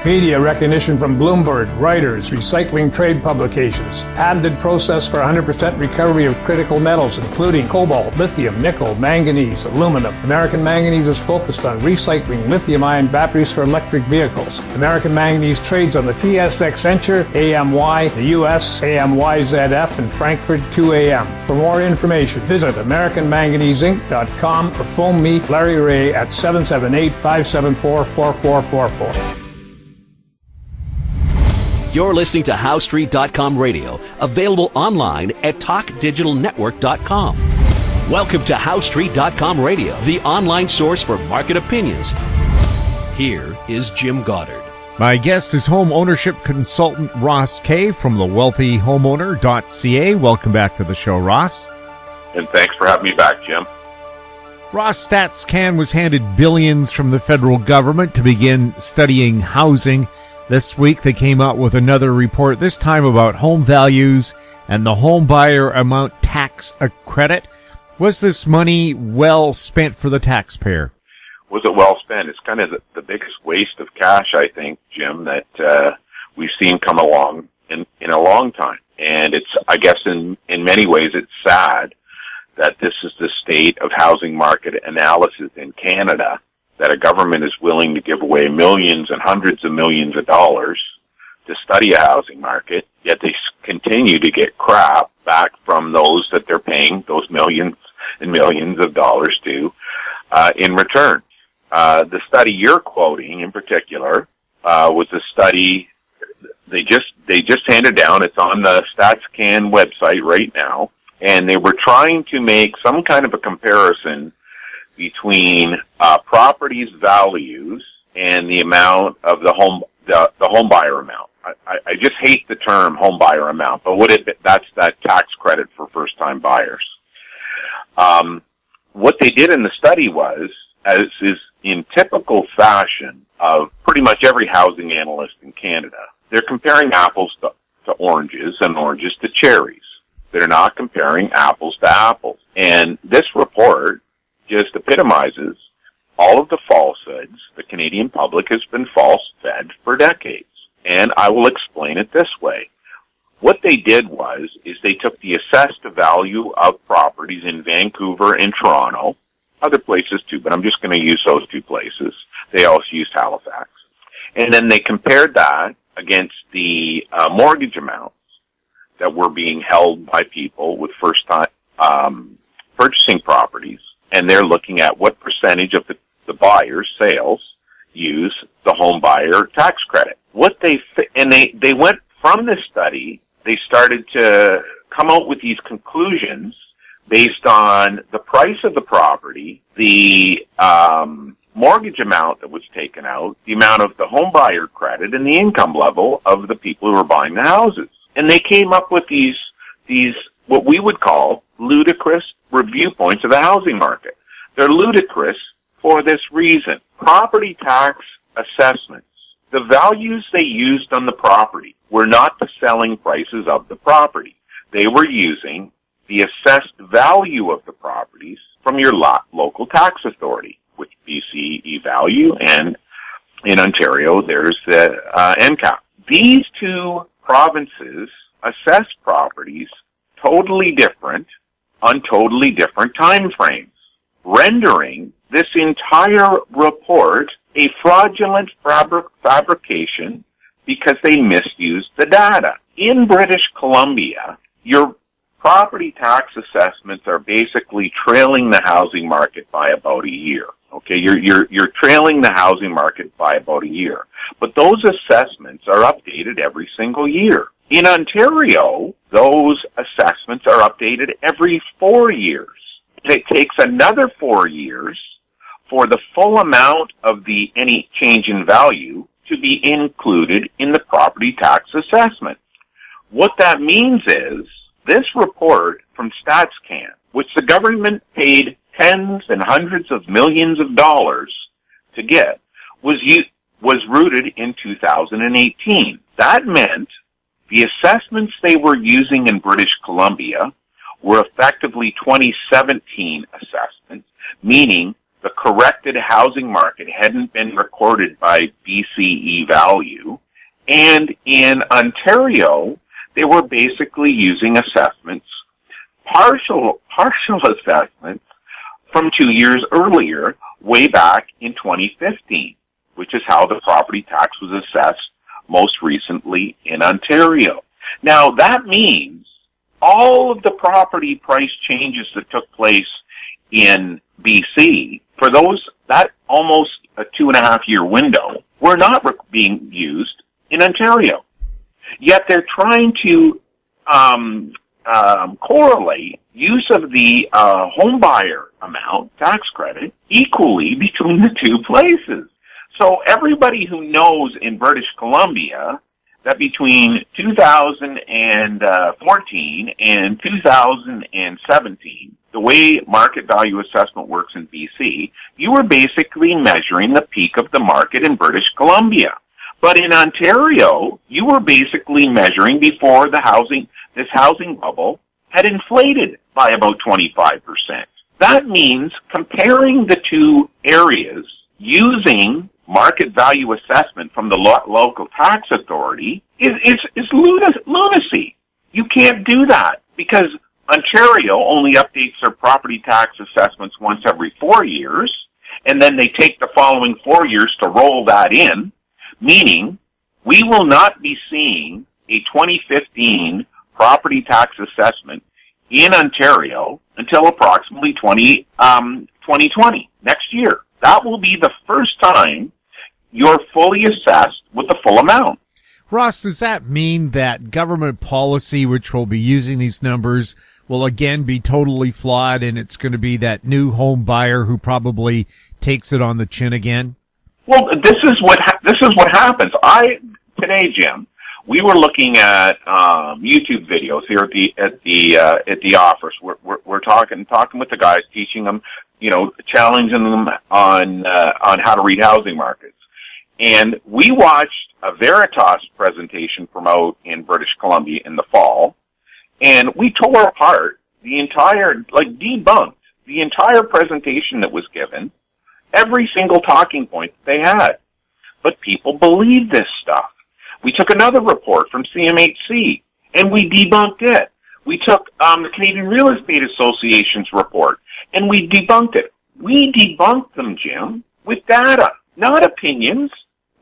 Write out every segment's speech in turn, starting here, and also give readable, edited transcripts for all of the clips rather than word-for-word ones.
Media recognition from Bloomberg, Reuters, recycling trade publications. Patented process for 100% recovery of critical metals, including cobalt, lithium, nickel, manganese, aluminum. American Manganese is focused on recycling lithium-ion batteries for electric vehicles. American Manganese trades on the TSX Venture, AMY, the US, AMYZF, and Frankfurt 2AM. For more information, visit AmericanManganeseInc.com or phone me, Larry Ray, at 778-574-4444. You're listening to HowStreet.com radio, available online at TalkDigitalNetwork.com. Welcome to HowStreet.com radio, the online source for market opinions. Here is Jim Goddard. My guest is home ownership consultant Ross Kay from thewealthyhomeowner.ca. Welcome back to the show, Ross. And thanks for having me back, Jim. Ross, StatsCan was handed billions from the federal government to begin studying housing. This week, they came out with another report, this time about home values and the home buyer amount tax credit. Was this money well spent for the taxpayer? Was it well spent? It's kind of the biggest waste of cash, I think, Jim, that we've seen come along in a long time. And it's, I guess, in many ways, it's sad that this is the state of housing market analysis in Canada, that a government is willing to give away millions and hundreds of millions of dollars to study a housing market, yet they continue to get crap back from those that they're paying those millions and millions of dollars to in return. The study you're quoting in particular was a study they just handed down. It's on the StatsCan website right now, and they were trying to make some kind of a comparison between properties values and the amount of the home buyer amount. I just hate the term home buyer amount, but that's that tax credit for first time buyers. What they did in the study was, as is in typical fashion of pretty much every housing analyst in Canada, they're comparing apples to oranges and oranges to cherries. They're not comparing apples to apples. And this report just epitomizes all of the falsehoods the Canadian public has been false-fed for decades. And I will explain it this way. What they did was they took the assessed value of properties in Vancouver and Toronto, other places too, but I'm just going to use those two places. They also used Halifax. And then they compared that against the mortgage amounts that were being held by people with first-time purchasing properties. And they're looking at what percentage of the buyer's sales use the home buyer tax credit. They went from this study, they started to come out with these conclusions based on the price of the property, the mortgage amount that was taken out, the amount of the home buyer credit, and the income level of the people who were buying the houses. And they came up with these what we would call ludicrous review points of the housing market. They're ludicrous for this reason. Property tax assessments, the values they used on the property were not the selling prices of the property. They were using the assessed value of the properties from your local tax authority, which BC eValue, and in Ontario there's the NCAP. These two provinces assess properties totally different on totally different time frames, rendering this entire report a fraudulent fabrication because they misused the data. In British Columbia, your property tax assessments are basically trailing the housing market by about a year. Okay, you're trailing the housing market by about a year. But those assessments are updated every single year. In Ontario, those assessments are updated every 4 years. It takes another 4 years for the full amount of any change in value to be included in the property tax assessment. What that means is this report from StatsCan, which the government paid tens and hundreds of millions of dollars to get, was rooted in 2018. That meant the assessments they were using in British Columbia were effectively 2017 assessments, meaning the corrected housing market hadn't been recorded by BCE value. And in Ontario, they were basically using assessments, partial assessments from 2 years earlier, way back in 2015, which is how the property tax was assessed most recently in Ontario. Now, that means all of the property price changes that took place in BC, for that almost a 2.5-year window, were not being used in Ontario. Yet they're trying to correlate use of the home buyer amount, tax credit, equally between the two places. So everybody who knows in British Columbia that between 2014 and 2017, the way market value assessment works in BC, you were basically measuring the peak of the market in British Columbia. But in Ontario, you were basically measuring before this housing bubble had inflated by about 25%. That means comparing the two areas using market value assessment from the local tax authority is lunacy. You can't do that because Ontario only updates their property tax assessments once every 4 years, and then they take the following 4 years to roll that in, meaning we will not be seeing a 2015 property tax assessment in Ontario until approximately 2020, next year. That will be the first time you're fully assessed with the full amount. Ross, does that mean that government policy, which will be using these numbers, will again be totally flawed, and it's going to be that new home buyer who probably takes it on the chin again? Well, this is what happens. Today, Jim, we were looking at YouTube videos here at the office. We're talking with the guys, teaching them, challenging them on how to read housing markets. And we watched a Veritas presentation from out in British Columbia in the fall, and we tore apart debunked the entire presentation that was given, every single talking point that they had. But people believe this stuff. We took another report from CMHC, and we debunked it. We took the Canadian Real Estate Association's report, and we debunked it. We debunked them, Jim, with data, not opinions,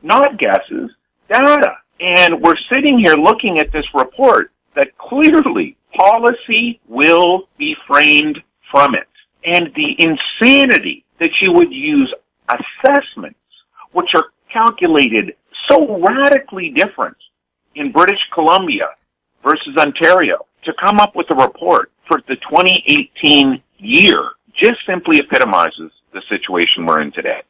not guesses, data. And we're sitting here looking at this report that clearly policy will be framed from it. And the insanity that you would use assessments, which are calculated so radically different in British Columbia versus Ontario, to come up with a report for the 2018 year just simply epitomizes the situation we're in today.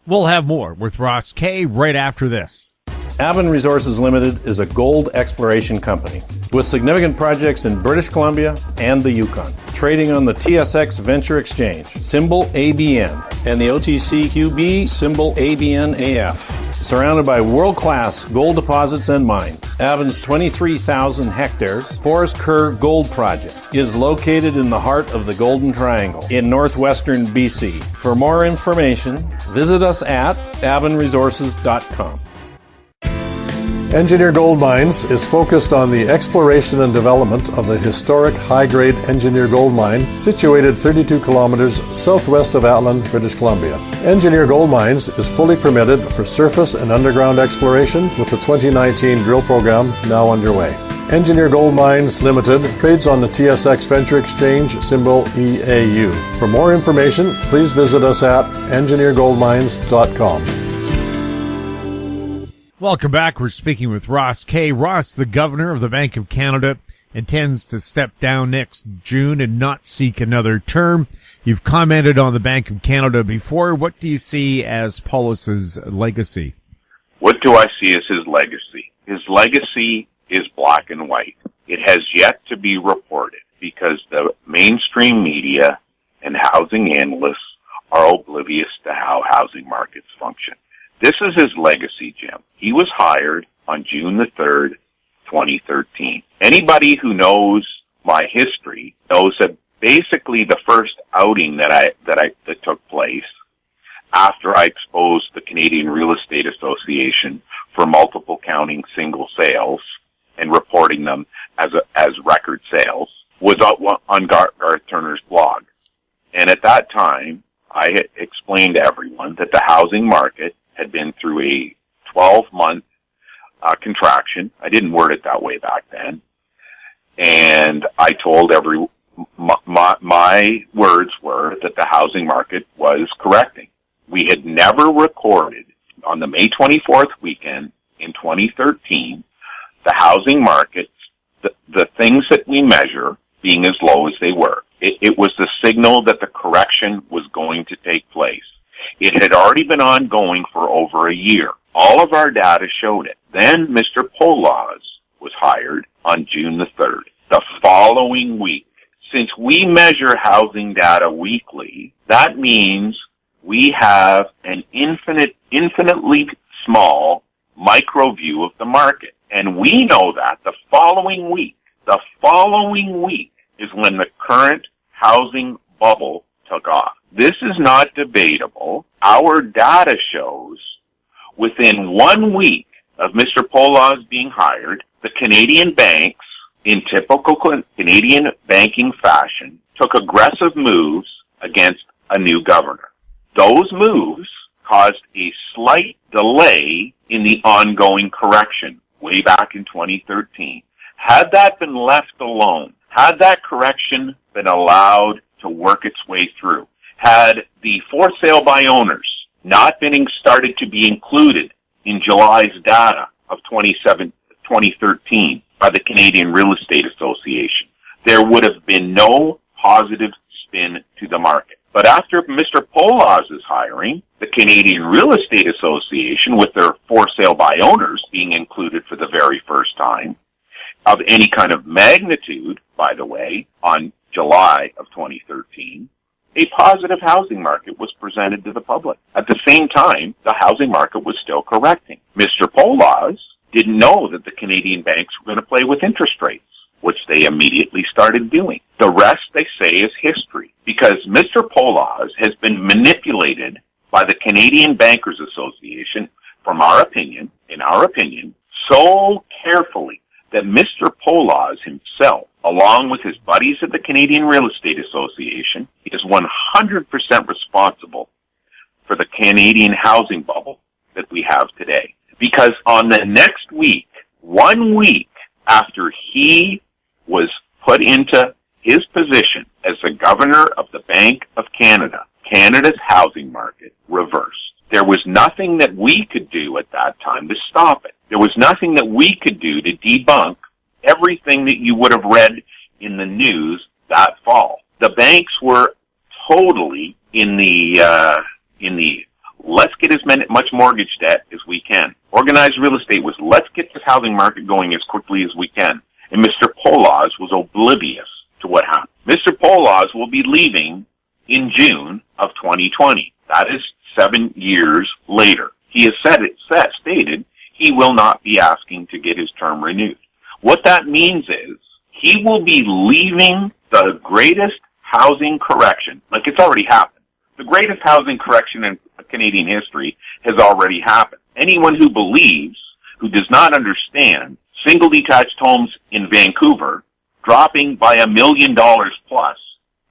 We'll have more with Ross Kay right after this. Avon Resources Limited is a gold exploration company with significant projects in British Columbia and the Yukon, trading on the TSX Venture Exchange, symbol ABN, and the OTCQB, symbol ABNAF. Surrounded by world-class gold deposits and mines, Avon's 23,000 hectares Forest Kerr Gold Project is located in the heart of the Golden Triangle in northwestern BC. For more information, visit us at avonresources.com. Engineer Gold Mines is focused on the exploration and development of the historic high-grade Engineer Gold Mine situated 32 kilometers southwest of Atlan, British Columbia. Engineer Gold Mines is fully permitted for surface and underground exploration with the 2019 drill program now underway. Engineer Gold Mines Limited trades on the TSX Venture Exchange, symbol EAU. For more information, please visit us at engineergoldmines.com. Welcome back. We're speaking with Ross Kay. Ross, the governor of the Bank of Canada, intends to step down next June and not seek another term. You've commented on the Bank of Canada before. What do you see as Polos's legacy? What do I see as his legacy? His legacy is black and white. It has yet to be reported because the mainstream media and housing analysts are oblivious to how housing markets function. This is his legacy, Jim. He was hired on June the 3rd, 2013. Anybody who knows my history knows that basically the first outing that took place after I exposed the Canadian Real Estate Association for multiple counting single sales and reporting them as record sales was on Garth Turner's blog. And at that time, I had explained to everyone that the housing market had been through a 12-month contraction. I didn't word it that way back then. And I told my words were that the housing market was correcting. We had never recorded on the May 24th weekend in 2013, the housing market, the things that we measure being as low as they were. It was the signal that the correction was going to take place. It had already been ongoing for over a year. All of our data showed it. Then Mr. Polos was hired on June the 3rd. The following week, since we measure housing data weekly, that means we have an infinitely small micro view of the market. And we know that the following week is when the current housing bubble took off. This is not debatable. Our data shows within 1 week of Mr. Polos being hired, the Canadian banks, in typical Canadian banking fashion, took aggressive moves against a new governor. Those moves caused a slight delay in the ongoing correction way back in 2013. Had that been left alone, had that correction been allowed to work its way through, had the for sale by owners not been started to be included in July's data of 2013 by the Canadian Real Estate Association, there would have been no positive spin to the market. But after Mr. Polos' hiring, the Canadian Real Estate Association, with their for sale by owners being included for the very first time, of any kind of magnitude, by the way, on July of 2013, a positive housing market was presented to the public. At the same time, the housing market was still correcting. Mr. Polos didn't know that the Canadian banks were going to play with interest rates, which they immediately started doing. The rest, they say, is history, because Mr. Polos has been manipulated by the Canadian Bankers Association, in our opinion, so carefully that Mr. Polos himself, along with his buddies at the Canadian Real Estate Association, is 100% responsible for the Canadian housing bubble that we have today. Because on the next week, 1 week after he was put into his position as the governor of the Bank of Canada, Canada's housing market reversed. There was nothing that we could do at that time to stop it. There was nothing that we could do to debunk everything that you would have read in the news that fall. The banks were totally in the let's get as much mortgage debt as we can. Organized real estate was let's get this housing market going as quickly as we can. And Mr. Polos was oblivious to what happened. Mr. Polos will be leaving in June of 2020. That is 7 years later. He has stated he will not be asking to get his term renewed. What that means is he will be leaving the greatest housing correction, like it's already happened. The greatest housing correction in Canadian history has already happened. Anyone who does not understand single detached homes in Vancouver dropping by $1 million plus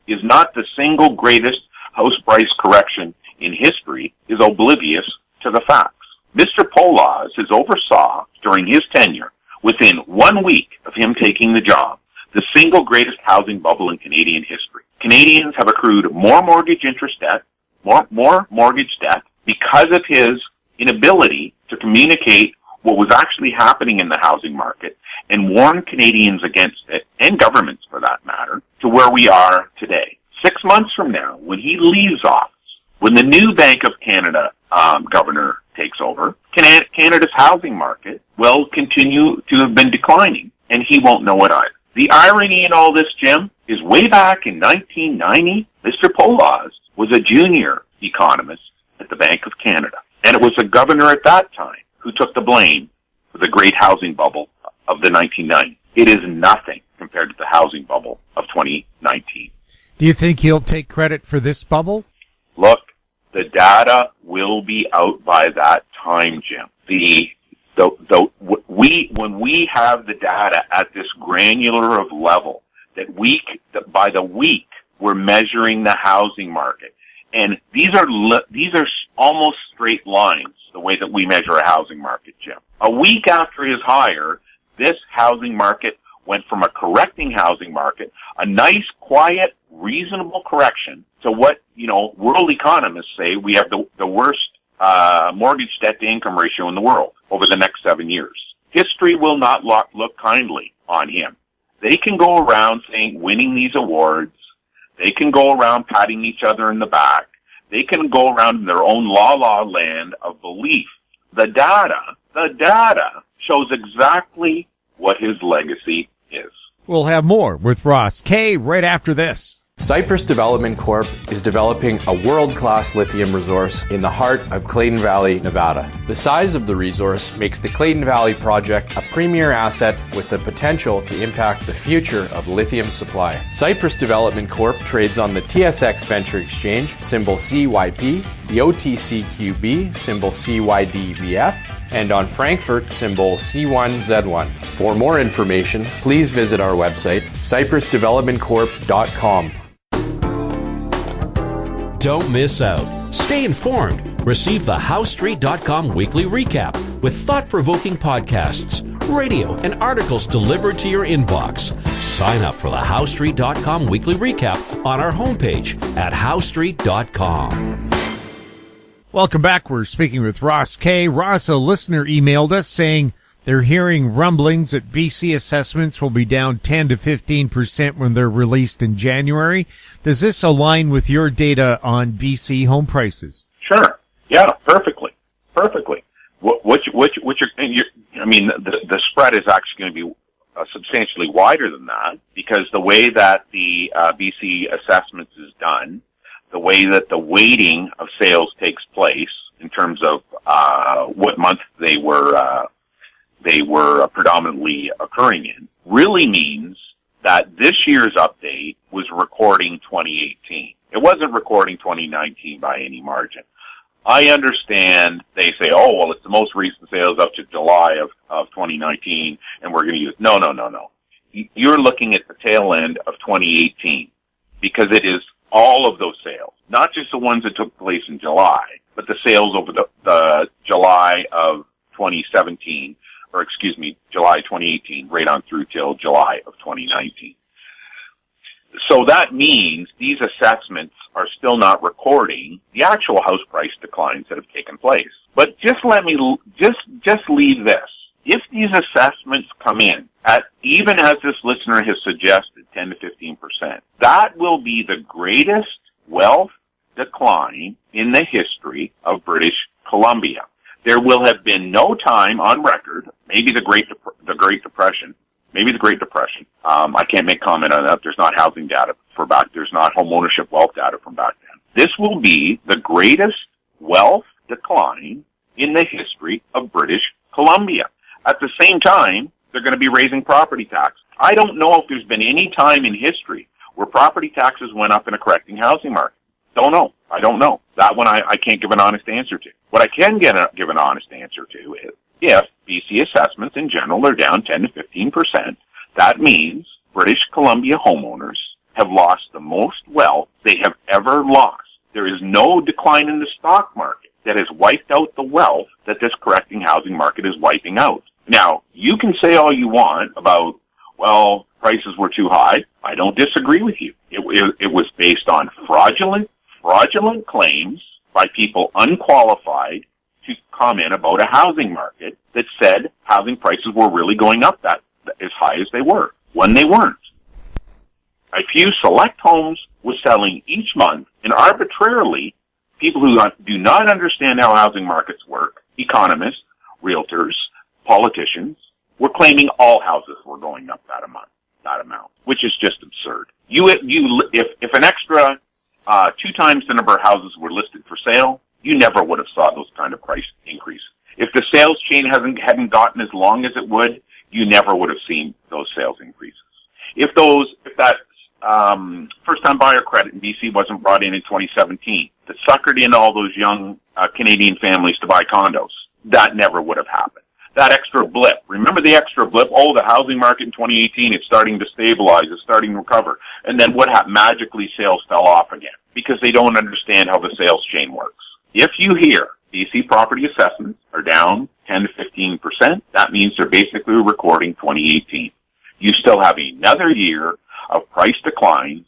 is not the single greatest house price correction in history, is oblivious to the facts. Mr. Polos has oversaw during his tenure, within 1 week of him taking the job, the single greatest housing bubble in Canadian history. Canadians have accrued more mortgage interest debt, more mortgage debt because of his inability to communicate what was actually happening in the housing market and warn Canadians against it, and governments for that matter, to where we are today. 6 months from now, when he leaves office, when the new Bank of Canada governor takes over, Canada's housing market will continue to have been declining, and he won't know it either. The irony in all this, Jim, is way back in 1990, Mr. Polos was a junior economist at the Bank of Canada, and it was the governor at that time who took the blame for the great housing bubble of the 1990s. It is nothing compared to the housing bubble of 2019. Do you think he'll take credit for this bubble? Look, the data will be out by that time, Jim. When we have the data at this granular of level, that by the week, we're measuring the housing market. And these are almost straight lines, the way that we measure a housing market, Jim. A week after his hire, this housing market went from a correcting housing market, a nice, quiet, reasonable correction, to what, world economists say we have the worst mortgage debt-to-income ratio in the world over the next 7 years. History will not look kindly on him. They can go around winning these awards. They can go around patting each other in the back. They can go around in their own la land of belief. The data shows exactly what his legacy is. We'll have more with Ross Kay right after this. Cypress Development Corp. is developing a world-class lithium resource in the heart of Clayton Valley, Nevada. The size of the resource makes the Clayton Valley project a premier asset with the potential to impact the future of lithium supply. Cypress Development Corp. trades on the TSX Venture Exchange, symbol CYP, the OTCQB, symbol CYDVF, and on Frankfurt, symbol C1Z1. For more information, please visit our website, cypressdevelopmentcorp.com. Don't miss out. Stay informed. Receive the HowStreet.com weekly recap with thought-provoking podcasts, radio, and articles delivered to your inbox. Sign up for the HowStreet.com weekly recap on our homepage at HowStreet.com. Welcome back. We're speaking with Ross Kay. Ross, a listener emailed us saying they're hearing rumblings that BC assessments will be down 10 to 15% when they're released in January. Does this align with your data on BC home prices? Sure. Yeah, perfectly. The spread is actually going to be substantially wider than that, because the way that the BC assessments is done, the way that the weighting of sales takes place in terms of what month they were predominantly occurring in, really means that this year's update was recording 2018. It wasn't recording 2019 by any margin. I understand they say, oh, well, it's the most recent sales up to July of 2019, and we're going to use... No. You're looking at the tail end of 2018, because it is all of those sales, not just the ones that took place in July, but the sales over the July of 2017, July 2018, right on through till July of 2019. So that means these assessments are still not recording the actual house price declines that have taken place. But just leave this. If these assessments come in at, even as this listener has suggested, 10 to 15%, that will be the greatest wealth decline in the history of British Columbia. There will have been no time on record, maybe the Great Depression. I can't make comment on that. There's not housing data there's not home ownership wealth data from back then. This will be the greatest wealth decline in the history of British Columbia. At the same time, they're going to be raising property tax. I don't know if there's been any time in history where property taxes went up in a correcting housing market. I don't know. That one I can't give an honest answer to. What I can give an honest answer to is, if BC assessments in general are down 10 to 15%, that means British Columbia homeowners have lost the most wealth they have ever lost. There is no decline in the stock market that has wiped out the wealth that this correcting housing market is wiping out. Now, you can say all you want about, well, prices were too high. I don't disagree with you. It was based on fraudulent claims by people unqualified to comment about a housing market that said housing prices were really going up that as high as they were, when they weren't. A few select homes were selling each month, and arbitrarily, people who do not understand how housing markets work, economists, realtors, politicians, were claiming all houses were going up that amount, which is just absurd. If an extra 2 times the number of houses were listed for sale, you never would have saw those kind of price increases. If the sales chain hadn't gotten as long as it would, you never would have seen those sales increases. If that first-time buyer credit in BC wasn't brought in 2017. That suckered in all those young Canadian families to buy condos. That never would have happened. That extra blip. Remember the extra blip? Oh, the housing market in 2018, it's starting to stabilize. It's starting to recover. And then what happened? Magically, sales fell off again because they don't understand how the sales chain works. If you hear BC property assessments are down 10 to 15%, that means they're basically recording 2018. You still have another year of price declines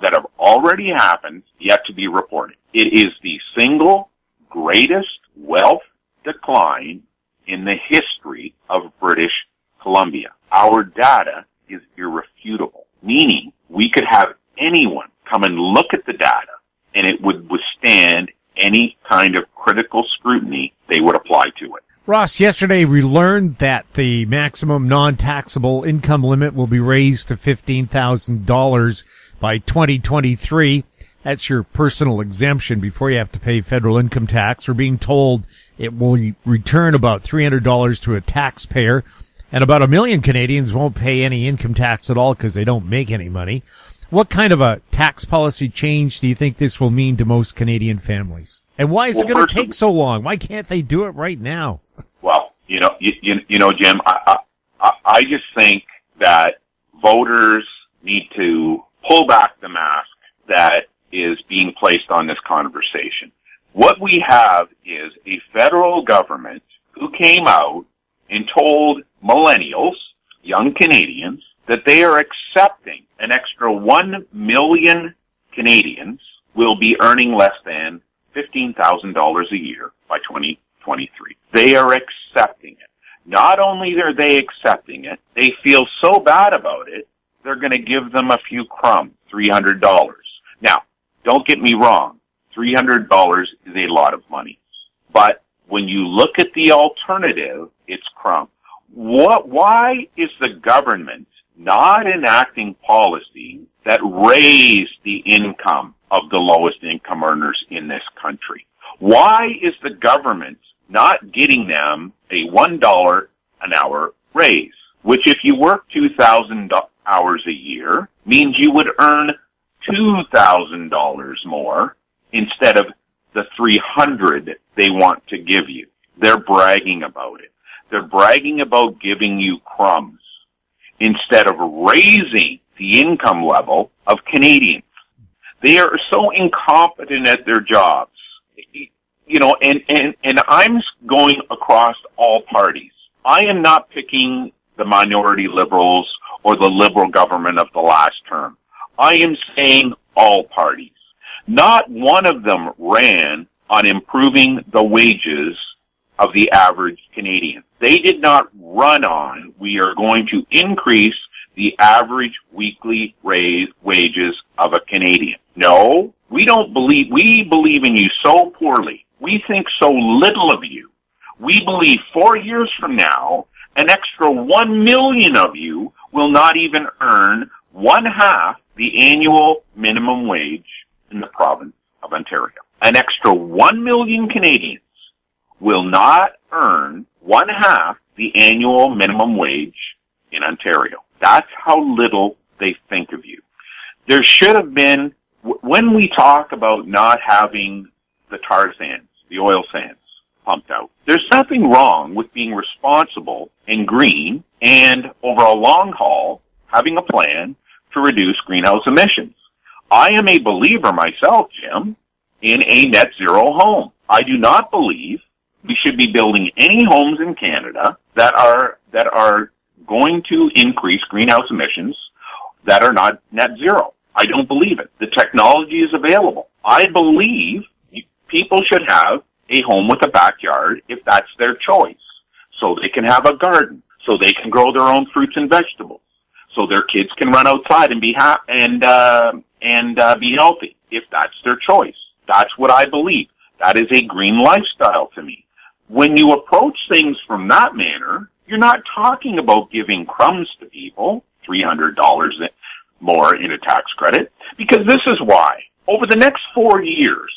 that have already happened yet to be reported. It is the single greatest wealth decline in the history of British Columbia. Our data is irrefutable, meaning we could have anyone come and look at the data and it would withstand any kind of critical scrutiny they would apply to it. Ross, yesterday we learned that the maximum non-taxable income limit will be raised to $15,000 by 2023. That's your personal exemption before you have to pay federal income tax. We're being told it will return about $300 to a taxpayer, and about 1 million Canadians won't pay any income tax at all because they don't make any money. What kind of a tax policy change do you think this will mean to most Canadian families? And why is it going to take so long? Why can't they do it right now? Well, Jim, I just think that voters need to pull back the mask that is being placed on this conversation. What we have is a federal government who came out and told millennials, young Canadians, that they are accepting an extra 1 million Canadians will be earning less than $15,000 a year by 2023. They are accepting it. Not only are they accepting it, they feel so bad about it, they're going to give them a few crumbs, $300. Now, don't get me wrong. $300 is a lot of money. But when you look at the alternative, it's crumb. Why is the government not enacting policy that raise the income of the lowest income earners in this country? Why is the government not getting them a $1 an hour raise? Which if you work 2,000 hours a year means you would earn $2,000 more instead of the $300 they want to give you. They're bragging about it. They're bragging about giving you crumbs instead of raising the income level of Canadians. They are so incompetent at their jobs. And I'm going across all parties. I am not picking the minority liberals or the liberal government of the last term. I am saying all parties. Not one of them ran on improving the wages of the average Canadian. They did not run on, we are going to increase the average weekly wages of a Canadian. No, we believe in you so poorly. We think so little of you. We believe 4 years from now, an extra 1 million of you will not even earn 1/2 the annual minimum wage in the province of Ontario. An extra 1 million Canadians will not earn 1/2 the annual minimum wage in Ontario. That's how little they think of you. There should have been, when we talk about not having the tar sands, the oil sands pumped out, there's nothing wrong with being responsible and green and over a long haul having a plan to reduce greenhouse emissions. I am a believer myself, Jim, in a net zero home. I do not believe we should be building any homes in Canada that are going to increase greenhouse emissions that are not net zero. I don't believe it. The technology is available. I believe people should have a home with a backyard if that's their choice, so they can have a garden, so they can grow their own fruits and vegetables, so their kids can run outside and be be healthy if that's their choice. That's what I believe. That is a green lifestyle to me. When you approach things from that manner, you're not talking about giving crumbs to people, $300 more in a tax credit, because this is why. Over the next 4 years,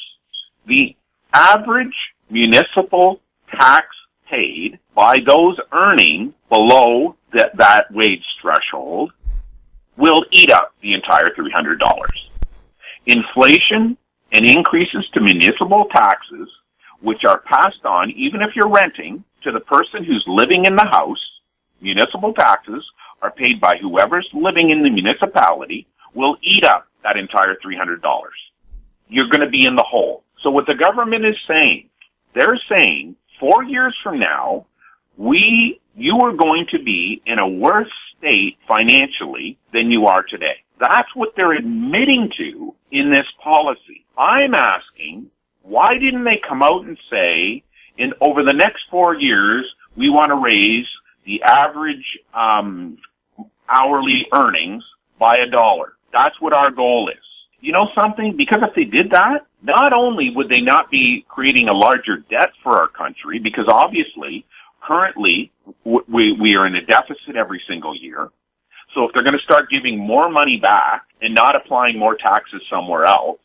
the average municipal tax paid by those earning below that wage threshold will eat up the entire $300. Inflation and increases to municipal taxes, which are passed on even if you're renting to the person who's living in the house, municipal taxes are paid by whoever's living in the municipality, will eat up that entire $300. You're going to be in the hole. So what the government is saying, they're saying 4 years from now, you are going to be in a worse state financially than you are today. That's what they're admitting to in this policy. I'm asking, why didn't they come out and say, over the next 4 years, we want to raise the average hourly earnings by $1? That's what our goal is. You know something? Because if they did that, not only would they not be creating a larger debt for our country, because obviously, currently, we are in a deficit every single year. So if they're going to start giving more money back and not applying more taxes somewhere else,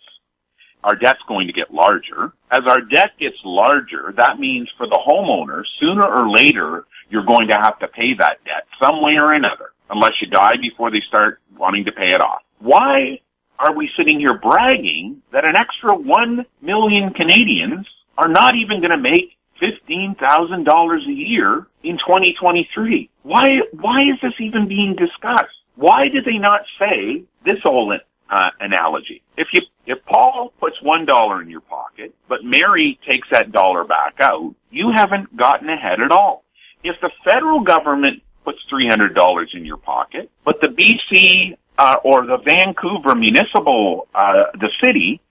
our debt's going to get larger. As our debt gets larger, that means for the homeowner, sooner or later, you're going to have to pay that debt some way or another, unless you die before they start wanting to pay it off. Why are we sitting here bragging that an extra 1 million Canadians are not even going to make $15,000 a year in 2023? Why is this even being discussed? Why did they not say this whole analogy? If Paul puts $1 in your pocket, but Mary takes that dollar back out, you haven't gotten ahead at all. If the federal government puts $300 in your pocket, but the BC or the Vancouver municipal, the city,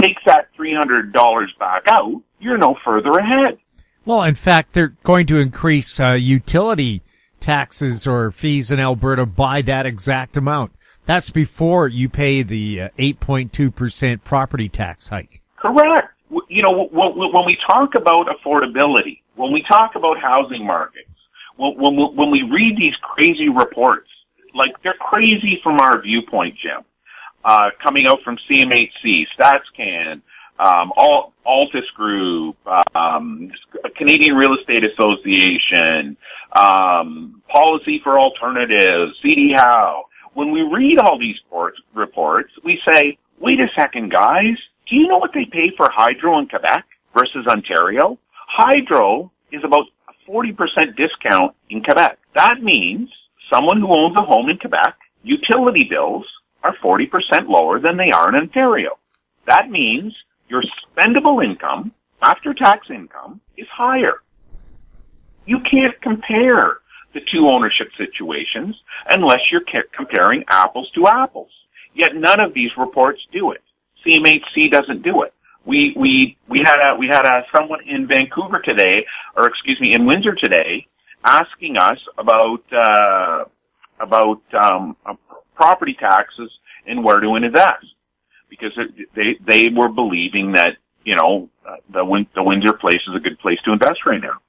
takes that $300 back out, you're no further ahead. Well, in fact, they're going to increase utility taxes or fees in Alberta by that exact amount. That's before you pay the 8.2% property tax hike. Correct. You know, when we talk about affordability, when we talk about housing markets, when we read these crazy reports, like they're crazy from our viewpoint, Jim, coming out from CMHC, StatsCan, Altus Group, Canadian Real Estate Association, Policy for Alternatives, CD Howe. When we read all these reports, we say, wait a second, guys. Do you know what they pay for hydro in Quebec versus Ontario? Hydro is about a 40% discount in Quebec. That means someone who owns a home in Quebec, utility bills are 40% lower than they are in Ontario. That means your spendable income, after-tax income, is higher. You can't compare the two ownership situations unless you're comparing apples to apples. Yet none of these reports do it. CMHC doesn't do it. We had someone in Vancouver today, in Windsor today, asking us about property taxes and where to invest, because they were believing that the Windsor place is a good place to invest right now.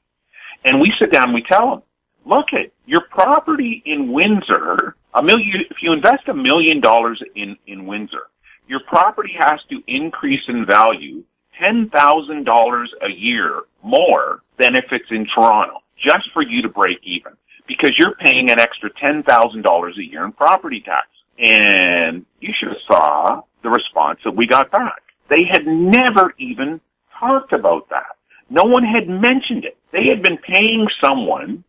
And we sit down and we tell them, look at your property in Windsor. If you invest $1 million in Windsor, your property has to increase in value $10,000 a year more than if it's in Toronto, just for you to break even, because you're paying an extra $10,000 a year in property tax. And you should have saw the response that we got back. They had never even talked about that. No one had mentioned it. They had been paying someone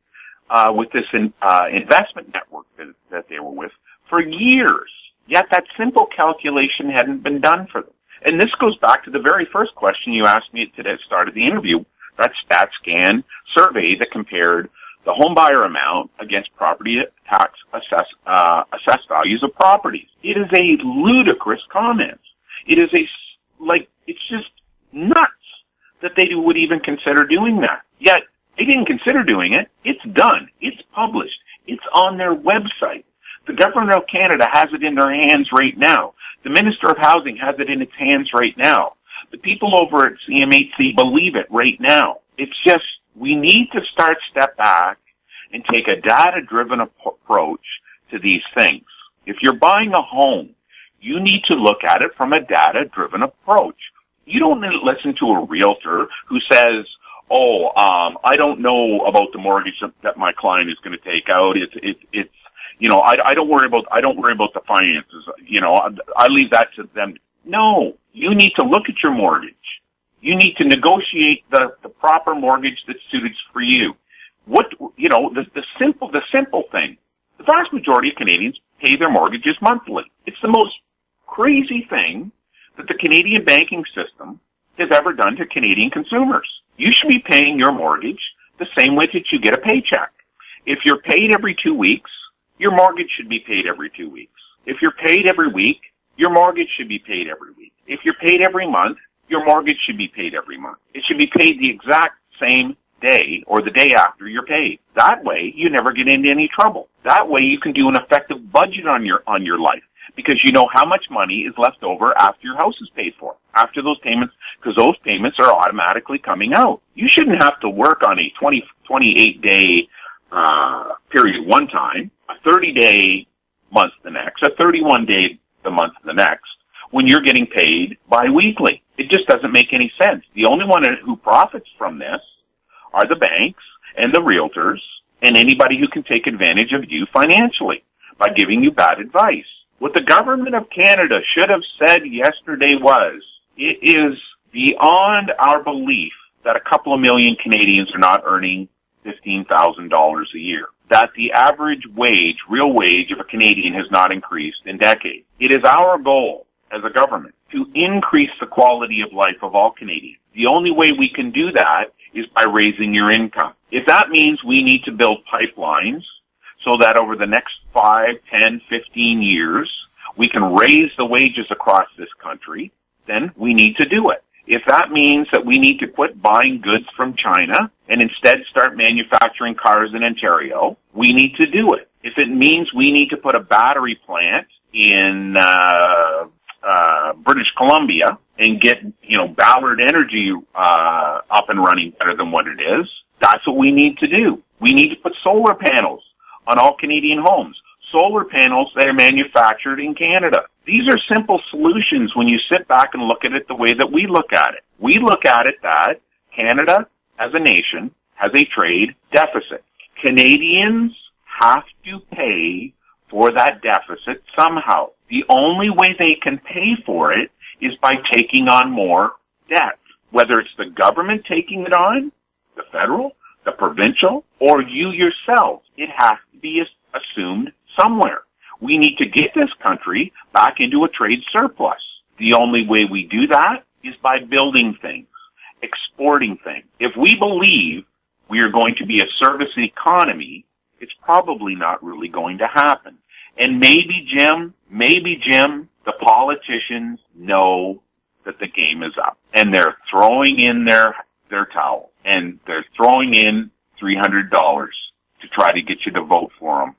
with this investment network that they were with for years. Yet that simple calculation hadn't been done for them. And this goes back to the very first question you asked me at the start of the interview, that StatsCan survey that compared the home buyer amount against property tax assessed values of properties. It is a ludicrous comment. It's just nuts that they would even consider doing that. Yet they didn't consider doing it. It's done. It's published. It's on their website. The government of Canada has it in their hands right now. The Minister of Housing has it in its hands right now. The people over at CMHC believe it right now. It's just, we need to step back and take a data-driven approach to these things. If you're buying a home, you need to look at it from a data-driven approach. You don't listen to a realtor who says, I don't know about the mortgage that my client is going to take out. I don't worry about the finances. I leave that to them. No, you need to look at your mortgage. You need to negotiate the proper mortgage that's suited for you. The simple thing. The vast majority of Canadians pay their mortgages monthly. It's the most crazy thing that the Canadian banking system has ever done to Canadian consumers. You should be paying your mortgage the same way that you get a paycheck. If you're paid every 2 weeks, your mortgage should be paid every 2 weeks. If you're paid every week, your mortgage should be paid every week. If you're paid every month, your mortgage should be paid every month. It should be paid the exact same day or the day after you're paid. That way, you never get into any trouble. That way, you can do an effective budget on your life, because you know how much money is left over after your house is paid for, after those payments, because those payments are automatically coming out. You shouldn't have to work on a 28-day period one time, a 30-day month the next, a 31-day the month the next, when you're getting paid biweekly. It just doesn't make any sense. The only one who profits from this are the banks and the realtors and anybody who can take advantage of you financially by giving you bad advice. What the government of Canada should have said yesterday was, it is beyond our belief that a couple of million Canadians are not earning $15,000 a year, that the average wage, real wage of a Canadian has not increased in decades. It is our goal as a government to increase the quality of life of all Canadians. The only way we can do that is by raising your income. If that means we need to build pipelines so that over the next 5, 10, 15 years, we can raise the wages across this country, then we need to do it. If that means that we need to quit buying goods from China and instead start manufacturing cars in Ontario, we need to do it. If it means we need to put a battery plant in British Columbia and get, Ballard Energy up and running better than what it is, that's what we need to do. We need to put solar panels on all Canadian homes. Solar panels that are manufactured in Canada. These are simple solutions when you sit back and look at it the way that we look at it. We look at it that Canada, as a nation, has a trade deficit. Canadians have to pay for that deficit somehow. The only way they can pay for it is by taking on more debt. Whether it's the government taking it on, the federal, the provincial, or you yourself, it has to be assumed somewhere. We need to get this country back into a trade surplus. The only way we do that is by building things, exporting things. If we believe we are going to be a service economy, it's probably not really going to happen. And maybe, Jim, the politicians know that the game is up, and they're throwing in their towel, and they're throwing in $300 to try to get you to vote for them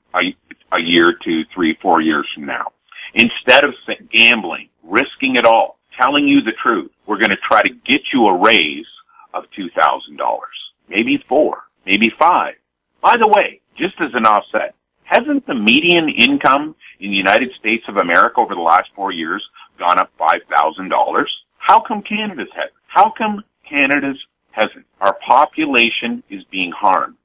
a year, 2, 3, 4 years from now. Instead of gambling, risking it all, telling you the truth, we're going to try to get you a raise of $2,000, maybe 4, maybe 5. By the way, just as an offset, hasn't the median income in the United States of America over the last 4 years gone up $5,000? How come Canada's hasn't? How come Canada's hasn't? Our population is being harmed.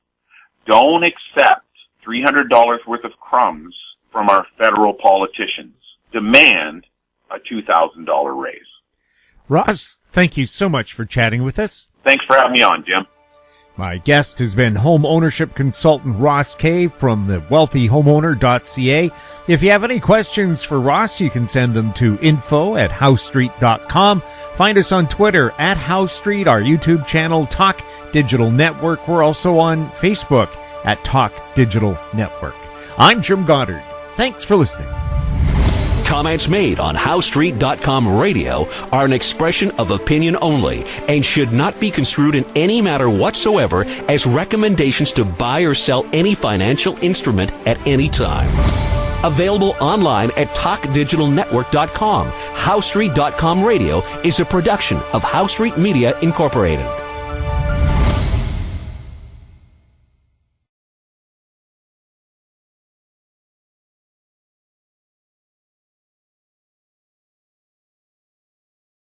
Don't accept $300 worth of crumbs from our federal politicians. Demand a $2,000 raise. Ross, thank you so much for chatting with us. Thanks for having me on, Jim. My guest has been home ownership consultant Ross Kay from the wealthyhomeowner.ca. If you have any questions for Ross, you can send them to info@housestreet.com. Find us on Twitter @HouseStreet, our YouTube channel, Talk Digital Network. We're also on Facebook @Talk Digital Network. I'm Jim Goddard. Thanks for listening. Comments made on HouseStreet.com radio are an expression of opinion only and should not be construed in any matter whatsoever as recommendations to buy or sell any financial instrument at any time. Available online at TalkDigitalNetwork.com. HouseStreet.com radio is a production of House Street Media Incorporated.